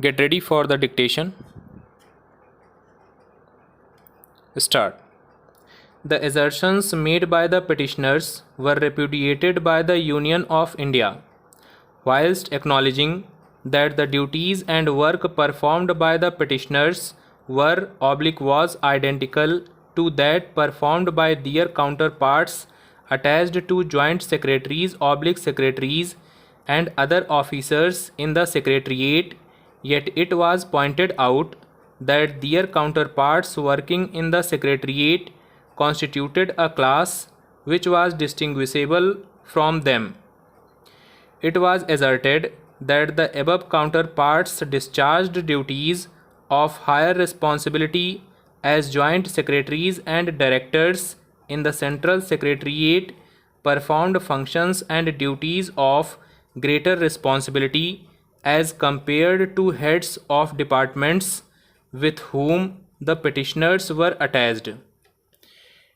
Get ready for the dictation. Start. The assertions made by the petitioners were repudiated by the Union of India, whilst acknowledging that the duties and work performed by the petitioners were was identical to that performed by their counterparts attached to joint secretaries secretaries and other officers in the secretariat, yet it was pointed out that their counterparts working in the secretariat constituted a class which was distinguishable from them. It was asserted that the above counterparts discharged duties of higher responsibility as joint secretaries and directors in the central secretariat, performed functions and duties of greater responsibility as compared to heads of departments with whom the petitioners were attached.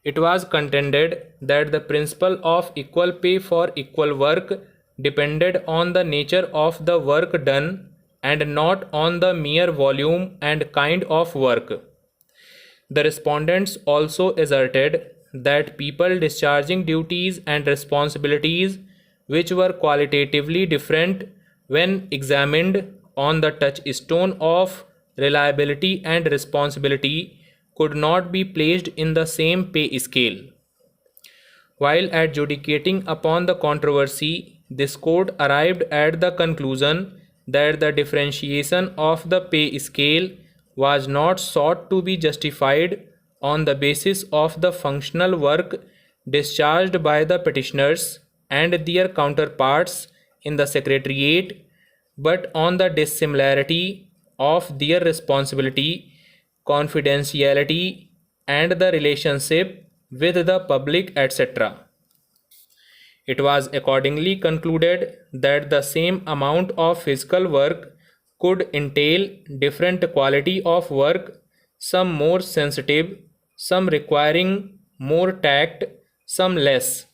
It was contended that the principle of equal pay for equal work depended on the nature of the work done and not on the mere volume and kind of work. The respondents also asserted that people discharging duties and responsibilities which were qualitatively different when examined on the touchstone of reliability and responsibility could not be placed in the same pay scale. While adjudicating upon the controversy, this court arrived at the conclusion that the differentiation of the pay scale was not sought to be justified on the basis of the functional work discharged by the petitioners and their counterparts in the secretariat, but on the dissimilarity of their responsibility, confidentiality, and the relationship with the public, etc. It was accordingly concluded that the same amount of physical work could entail different quality of work, some more sensitive, some requiring more tact, some less.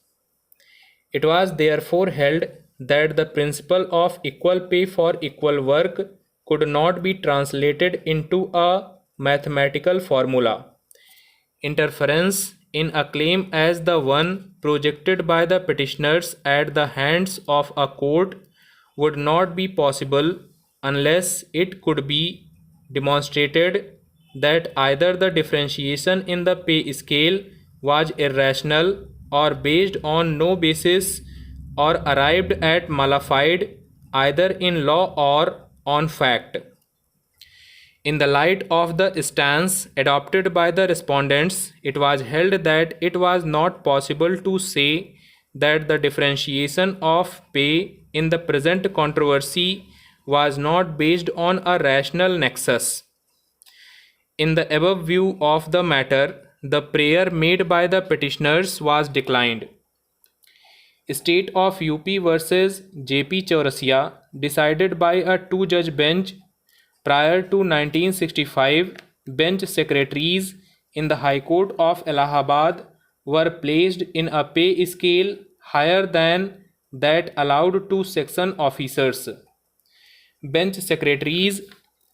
It was therefore held that the principle of equal pay for equal work could not be translated into a mathematical formula. Interference in a claim as the one projected by the petitioners at the hands of a court would not be possible unless it could be demonstrated that either the differentiation in the pay scale was irrational or based on no basis or arrived at malified either in law or on fact. In the light of the stance adopted by the respondents, it was held that it was not possible to say that the differentiation of pay in the present controversy was not based on a rational nexus. In the above view of the matter, the prayer made by the petitioners was declined. State of UP versus JP Chaurasia, decided by a two-judge bench. Prior to 1965, bench secretaries in the High Court of Allahabad were placed in a pay scale higher than that allowed to section officers. Bench secretaries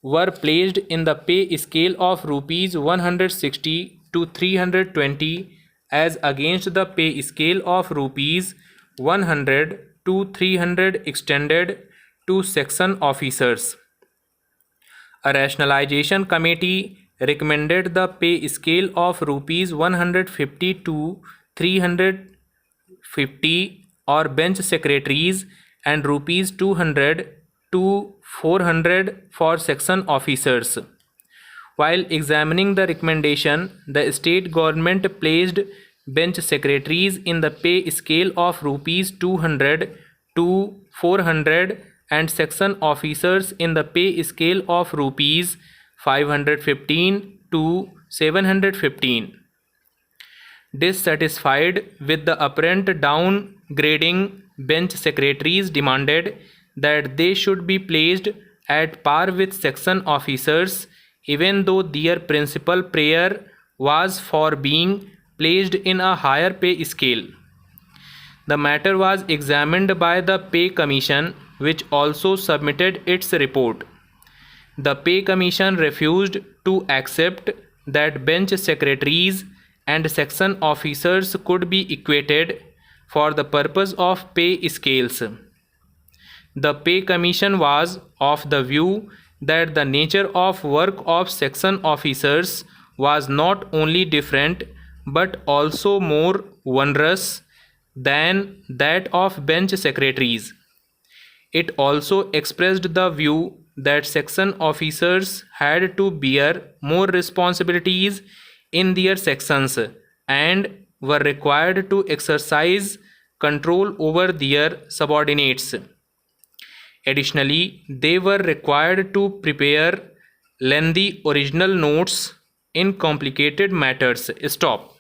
were placed in the pay scale of rupees 160 to 320 as against the pay scale of rupees 100 to 300 extended to section officers. A rationalization committee recommended the pay scale of rupees 150 to 350 or bench secretaries and rupees 200 to 400 for section officers. While examining the recommendation, the state government placed bench secretaries in the pay scale of rupees 200 to 400 and section officers in the pay scale of rupees 515 to 715. Dissatisfied with the apparent downgrading, bench secretaries demanded that they should be placed at par with section officers, even though their principal prayer was for being placed in a higher pay scale. The matter was examined by the Pay Commission, which also submitted its report. The Pay Commission refused to accept that bench secretaries and section officers could be equated for the purpose of pay scales. The Pay Commission was of the view that the nature of work of section officers was not only different but also more onerous than that of bench secretaries. It also expressed the view that section officers had to bear more responsibilities in their sections and were required to exercise control over their subordinates. Additionally, they were required to prepare lengthy original notes in complicated matters. Stop.